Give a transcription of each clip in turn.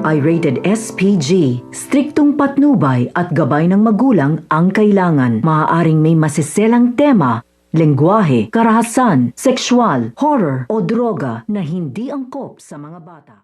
ay rated SPG. Striktong patnubay at gabay ng magulang ang kailangan. Maaaring may masiselang tema, lengguwahe, karahasan, sexual, horror o droga na hindi angkop sa mga bata.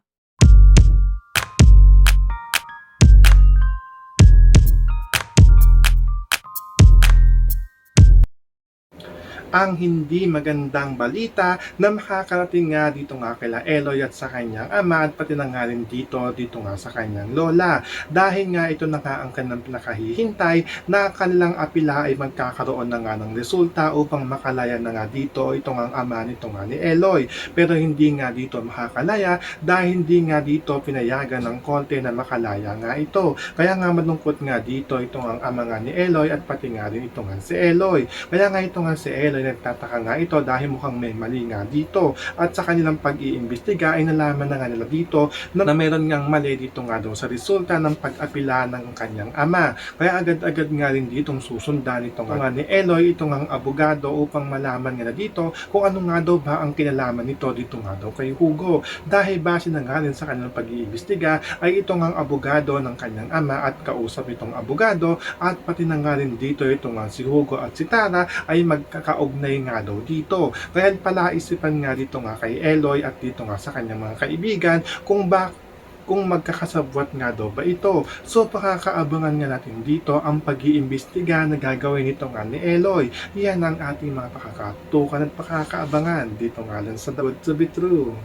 Ang hindi magandang balita na makakarating nga dito nga kila Eloy at sa kanyang ama at pati na nga rin dito nga sa kanyang lola. Dahil nga ito na nga ang kanilang pinakahihintay na kanilang apila ay magkakaroon na nga ng resulta upang makalaya na nga dito itong ang ama nito nga ni Eloy. Pero hindi nga dito makakalaya dahil hindi nga dito pinayagan ng korte na makalaya nga ito. Kaya nga malungkot nga dito itong ang ama nga ni Eloy at pati nga rin ito nga si Eloy. Kaya nga ito nga si Eloy nagtataka nga ito dahil mukhang may mali nga dito at sa kanilang pag-iimbestiga ay nalaman na nga nila dito na meron ngang mali dito nga daw sa resulta ng pag-apila ng kanyang ama. Kaya agad-agad nga rin ditong susundan ito nga ni Eloy itong ang abogado upang malaman nga na dito kung ano nga daw ba ang kinalaman nito dito nga daw kay Hugo. Dahil base na nga rin sa kanilang pag-iimbestiga ay itong ang abogado ng kanyang ama at kausap itong abogado at pati na nga rin dito itong nga si Hugo at si Tara ay magkakaugnay nga daw dito. Kaya palaisipan nga dito nga kay Eloy at dito nga sa kanyang mga kaibigan kung magkakasabwat nga daw ba ito. So pakakaabangan nga natin dito ang pag-iimbestiga na gagawin nito nga ni Eloy. Yan ang ating mga pakakatukan at pakakaabangan dito nga lang sa The Be True.